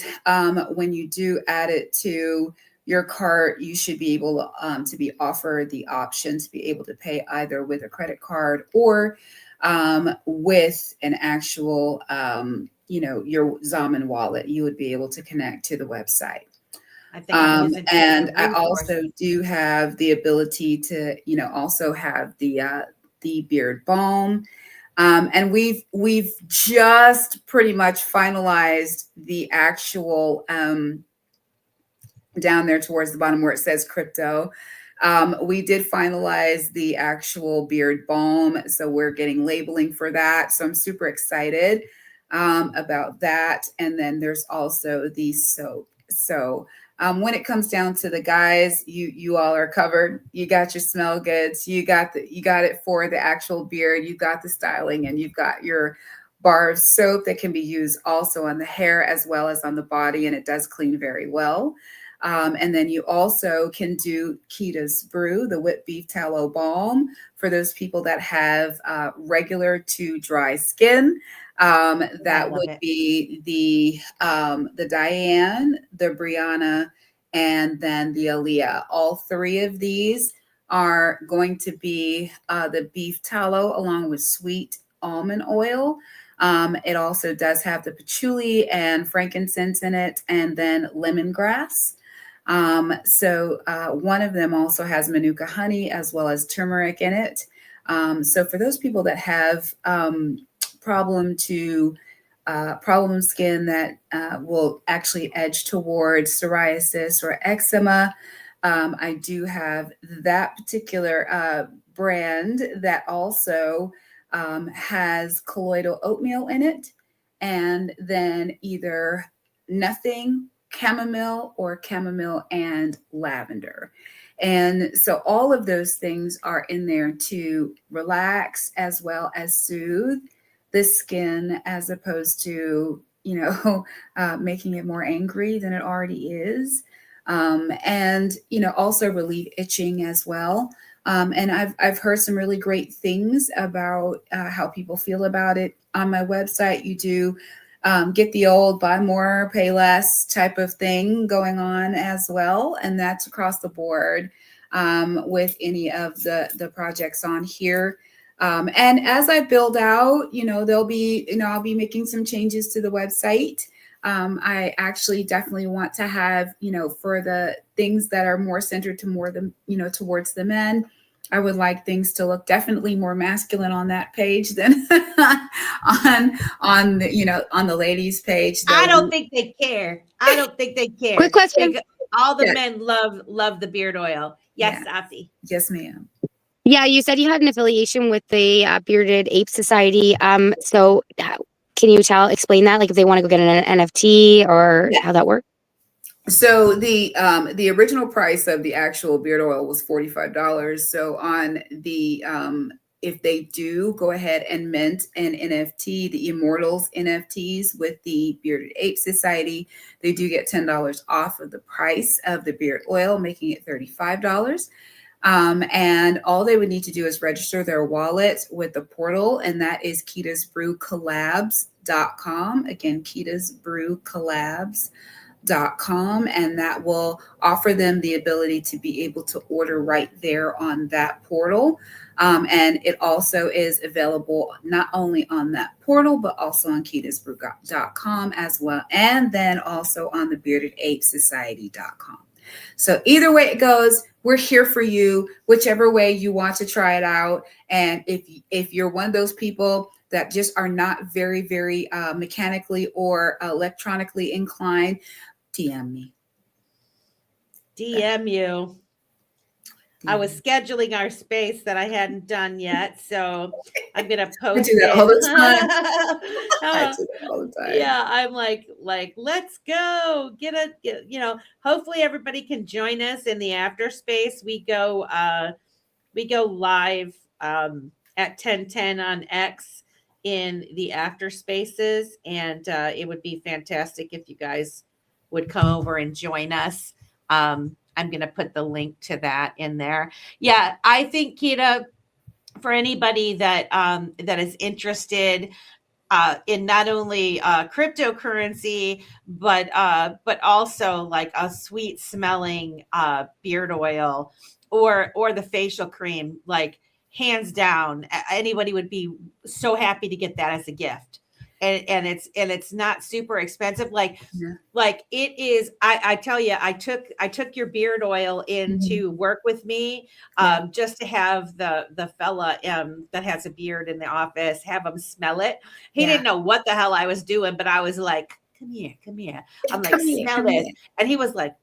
when you do add it to your cart, you should be able to be offered the option to be able to pay either with a credit card or with an actual, your Zaman wallet. You would be able to connect to the website. I think I'm using and I Rainforest. also do have the ability to, also have the beard balm. And we've just pretty much finalized the actual down there towards the bottom where it says crypto. We did finalize the actual beard balm, so we're getting labeling for that. So I'm super excited about that. And then there's also the soap. So when it comes down to the guys, you all are covered. You got your smell goods. You got it for the actual beard. You got the styling, and you've got your bar of soap that can be used also on the hair as well as on the body, and it does clean very well. And then you also can do Keda's Brew, the whipped beef tallow balm, for those people that have regular to dry skin. That would be the Diane, the Brianna, and then the Aaliyah. All three of these are going to be the beef tallow along with sweet almond oil. It also does have the patchouli and frankincense in it, and then lemongrass. So one of them also has manuka honey as well as turmeric in it. So for those people that have problem skin that will actually edge towards psoriasis or eczema, I do have that particular brand that also has colloidal oatmeal in it, and then either nothing, chamomile, or chamomile and lavender. And so all of those things are in there to relax as well as soothe the skin, as opposed to, making it more angry than it already is. And, also relieve itching as well. And I've heard some really great things about how people feel about it. On my website, you do get the old buy more, pay less type of thing going on as well. And that's across the board with any of the projects on here. And as I build out, there'll be, I'll be making some changes to the website. I actually definitely want to have, for the things that are more centered to more than, towards the men, I would like things to look definitely more masculine on that page than on the ladies page. I don't think they care. Quick question. All the men love the beard oil. Yes, Afi. Yes, ma'am. Yeah, you said you had an affiliation with the Bearded Ape Society. So can you explain that? Like if they want to go get an NFT or how that works? So the original price of the actual beard oil was $45. So on the if they do go ahead and mint an NFT, the Immortals NFTs with the Bearded Ape Society, they do get $10 off of the price of the beard oil, making it $35. And all they would need to do is register their wallet with the portal, and that is kedasbrewcollabs.com. Again, kedasbrewcollabs.com, and that will offer them the ability to be able to order right there on that portal. And it also is available not only on that portal, but also on kedasbrew.com as well, and then also on the beardedapesociety.com. So either way it goes, we're here for you, whichever way you want to try it out. And if you're one of those people that just are not very, very mechanically or electronically inclined, DM me. DM you. I was scheduling our space that I hadn't done yet, so I'm gonna post. I do that all the time. I do that all the time. Yeah, I'm like, let's go hopefully everybody can join us in the after space. We go live at 10:10 on X in the after spaces, and it would be fantastic if you guys would come over and join us. I'm going to put the link to that in there. Yeah, I think, Keda, for anybody that that is interested in not only cryptocurrency, but also like a sweet smelling beard oil or the facial cream, like hands down, anybody would be so happy to get that as a gift. And it's not super expensive. Like it is. I tell you, I took your beard oil in to work with me, just to have the fella that has a beard in the office, have him smell it. He didn't know what the hell I was doing, but I was like, come here. I'm like, smell this. And he was like,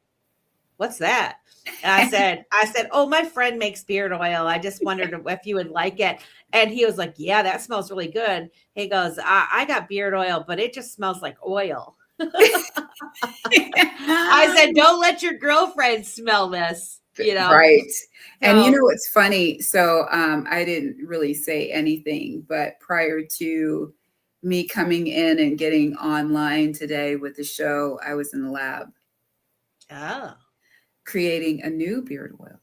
what's that? And I said, oh, my friend makes beard oil. I just wondered if you would like it. And he was like, yeah, that smells really good. He goes, I got beard oil, but it just smells like oil. I said, don't let your girlfriend smell this, you know? Right. And you know what's funny? So I didn't really say anything, but prior to me coming in and getting online today with the show, I was in the lab. Oh. Creating a new beard oil.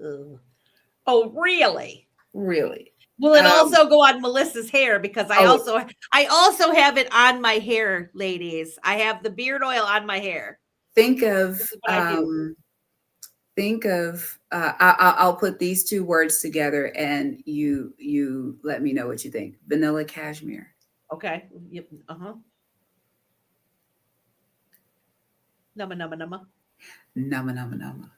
Ooh. Oh, really? Really? Will it also go on Melissa's hair? Because I also have it on my hair, ladies. I have the beard oil on my hair. I'll put these two words together and you let me know what you think. Vanilla cashmere. Okay. Yep. Numma numma numma. Numma numma numma.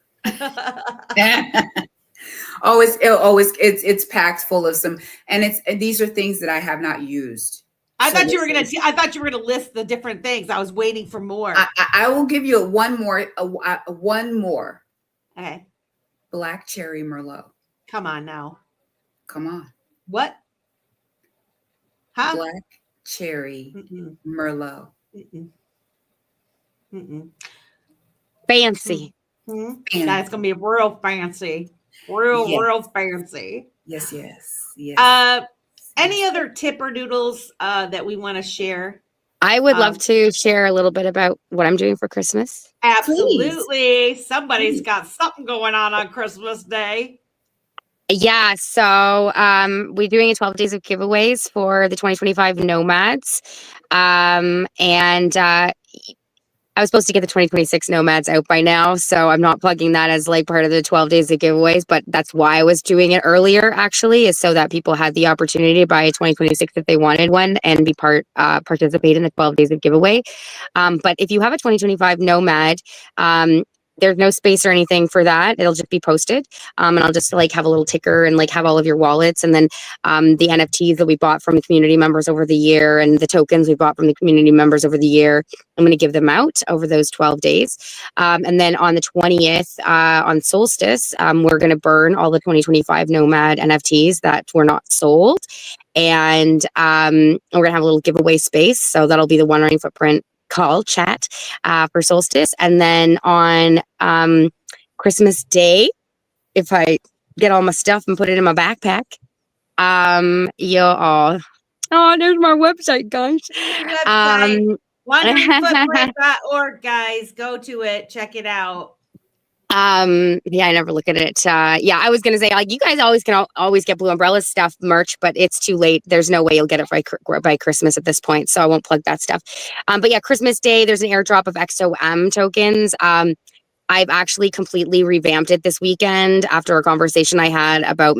It's packed full of some, and these are things that I have not used. I thought you were gonna list the different things. I was waiting for more. I will give you one more. Okay. Black cherry Merlot. Come on now. Come on. What? Huh? Black cherry Merlot. Fancy. That's gonna be real fancy. Real fancy. Yes. Any other tipper doodles that we want to share? I would love to share a little bit about what I'm doing for Christmas. Absolutely. Please. Somebody's got something going on Christmas Day. Yeah, so we're doing 12 days of giveaways for the 2025 Nomads. And I was supposed to get the 2026 Nomads out by now, so I'm not plugging that as like part of the 12 days of giveaways, but that's why I was doing it earlier, actually, is so that people had the opportunity to buy a 2026 if they wanted one and be participate in the 12 days of giveaway. But if you have a 2025 Nomad, there's no space or anything for that. It'll just be posted. And I'll just like have a little ticker and like have all of your wallets. And then the NFTs that we bought from the community members over the year and the tokens we bought from the community members over the year, I'm going to give them out over those 12 days. And then on the 20th, on Solstice, we're going to burn all the 2025 Nomad NFTs that were not sold. And we're going to have a little giveaway space. So that'll be the One Running Footprint call chat for Solstice. And then on Christmas Day, if I get all my stuff and put it in my backpack, there's my website, guys. OneRunFootprint.org, guys. Go to it, check it out. I never look at it. I was gonna say, like, you guys always get Blue Umbrella stuff merch, but it's too late. There's no way you'll get it by Christmas at this point, so I won't plug that stuff. But yeah, Christmas Day, there's an airdrop of XOM tokens. I've actually completely revamped it this weekend after a conversation I had about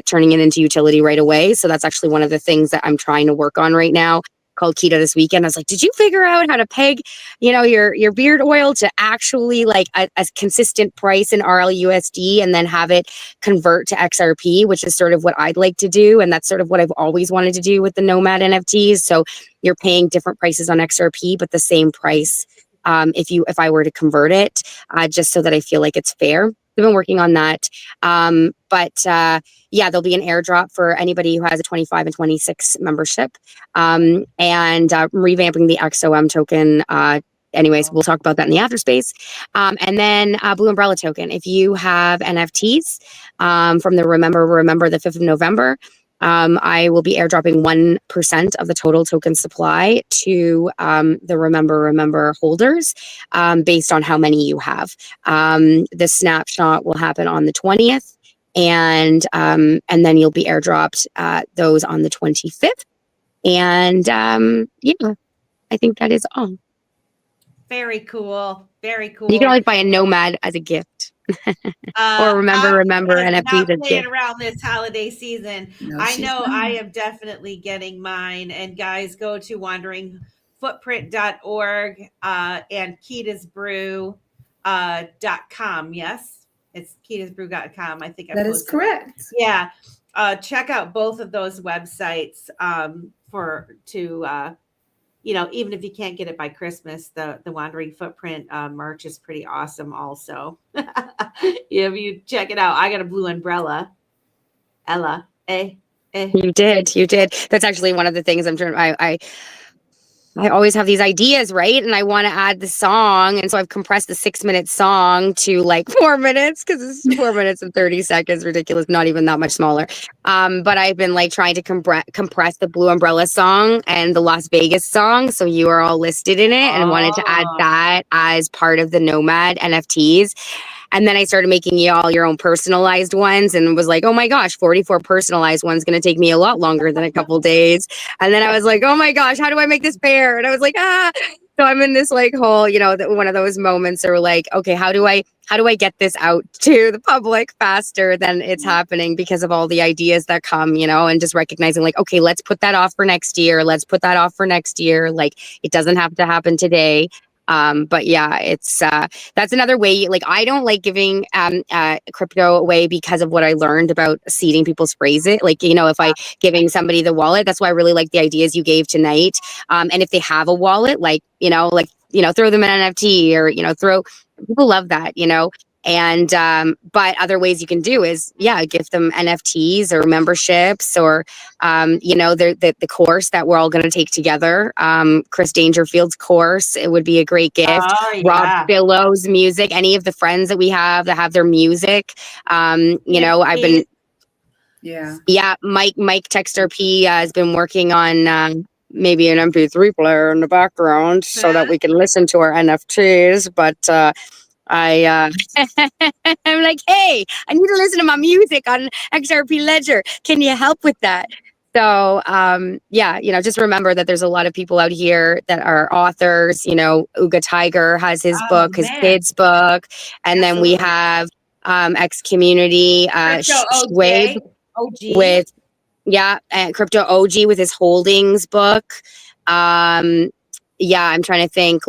turning it into utility right away. So that's actually one of the things that I'm trying to work on right now. Called Keda this weekend. I was like, did you figure out how to peg, your beard oil to actually like a consistent price in RLUSD and then have it convert to XRP, which is sort of what I'd like to do. And that's sort of what I've always wanted to do with the Nomad NFTs. So you're paying different prices on XRP, but the same price if I were to convert it, just so that I feel like it's fair. I've been working on that. There'll be an airdrop for anybody who has a 25 and 26 membership, and revamping the XOM token. Anyways, we'll talk about that in the after space. And then Blue Umbrella token. If you have NFTs from the Remember the 5th of November, I will be airdropping 1% of the total token supply to the Remember holders based on how many you have. The snapshot will happen on the 20th, and then you'll be airdropped those on the 25th. And yeah, I think that is all. Very cool. Very cool. You can always buy a Nomad as a gift. Or remember NFTs not as playing gift. around this holiday season. No, I she's know not. I am definitely getting mine. And guys, go to wanderingfootprint.org and kedasbrew.com. Yes, it's kedasbrew.com. I think That is correct. Yeah. Check out both of those websites even if you can't get it by Christmas, the Wandering Footprint merch is pretty awesome also. If you check it out, I got a blue umbrella. Ella, You did. That's actually one of the things I'm trying. I always have these ideas, right? And I want to add the song. And so I've compressed the 6-minute song to like 4 minutes because it's 4 minutes and 30 seconds. Ridiculous. Not even that much smaller. But I've been like trying to compress the Blue Umbrella song and the Las Vegas song. So you are all listed in it, and wanted to add that as part of the Nomad NFTs. And then I started making y'all your own personalized ones, and was like, oh my gosh, 44 personalized ones going to take me a lot longer than a couple days. And then I was like, oh my gosh, how do I make this pair? And I was like, So I'm in this like whole, one of those moments that were like, okay, how do I get this out to the public faster than it's happening because of all the ideas that come, and just recognizing like, okay, let's put that off for next year. Like, it doesn't have to happen today. But yeah, it's that's another way. Like, I don't like giving crypto away because of what I learned about seeding people's phrases. Like, if I giving somebody the wallet, that's why I really like the ideas you gave tonight. And if they have a wallet, throw them an NFT or people love that, And but other ways you can do is gift them NFTs or memberships or the course that we're all going to take together. Chris Dangerfield's course, it would be a great gift. Oh, yeah. Rob Billow's music, any of the friends that we have that have their music. I've been Mike Texter P has been working on maybe an MP3 player in the background so that we can listen to our NFTs, but I'm like, hey, I need to listen to my music on XRP Ledger. Can you help with that? So, just remember that there's a lot of people out here that are authors. Uga Tiger has his book, his kid's book. And then we have X Community, Schwabe with, Crypto OG with his holdings book. I'm trying to think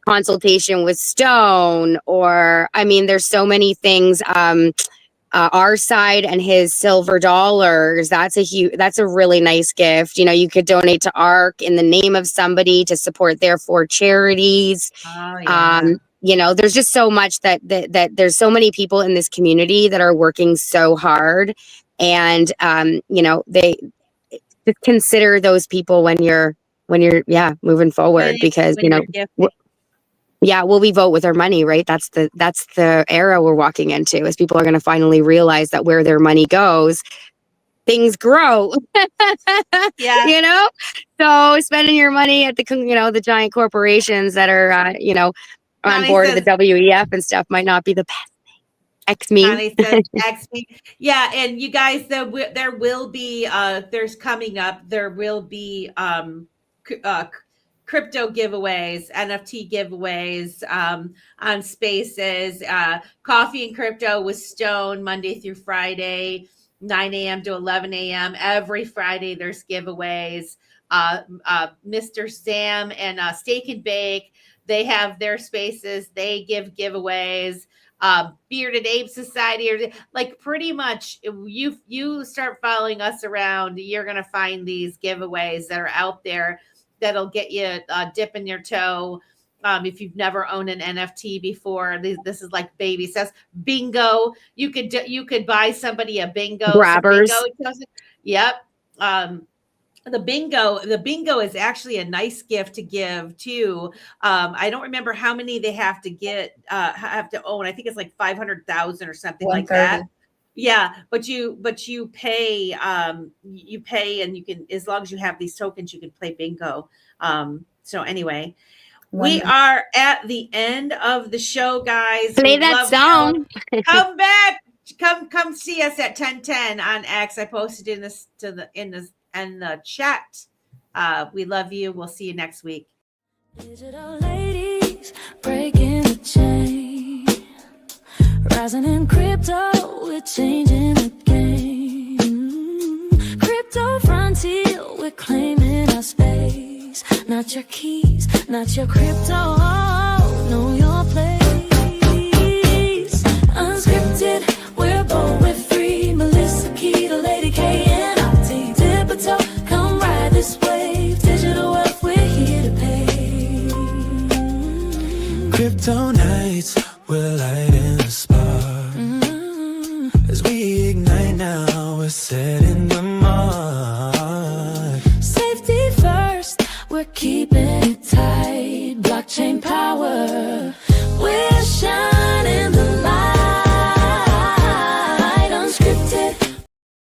consultation with Stone, or there's so many things. Our side and his silver dollars. That's a really nice gift. You could donate to ARC in the name of somebody to support their 4 charities. There's just so much that there's so many people in this community that are working so hard, and they just consider those people when you're moving forward, because we vote with our money, right? That's the era we're walking into, is people are going to finally realize that where their money goes, things grow. So spending your money at the giant corporations that are on board of the WEF and stuff might not be the best. X-me. Yeah, and you guys, there will be crypto giveaways, NFT giveaways on Spaces, Coffee and Crypto with Stone, Monday through Friday, 9 a.m. to 11 a.m. Every Friday there's giveaways. Mr. Sam and Steak and Bake, they have their Spaces. They give giveaways. Bearded Ape Society, or like pretty much you start following us around, you're going to find these giveaways that are out there that'll get you dipping your toe. If you've never owned an NFT before, this is like baby steps. Bingo, you could buy somebody a bingo grabbers. Yep. The bingo is actually a nice gift to give too. I don't remember how many they have to own. I think it's like 500,000 or something like that. Yeah, but you pay you pay, and you can, as long as you have these tokens, you can play bingo. So anyway, we Wonderful. are at the end of the show, guys. Play We that love song. Come back. Come see us at 1010 on X. I posted in the chat. We love you. We'll see you next week. Digital ladies breaking the chain, rising in crypto, we're changing the game. Crypto frontier, we're claiming our space. Not your keys, not your crypto, know your place. Unscripted, we're bold, we're free. Melissa, Keda, Lady K, and Opti. Digital, come ride this wave. Digital wealth, we're here to pay. Crypto nights, we're lighting the spark. As we ignite now, we're setting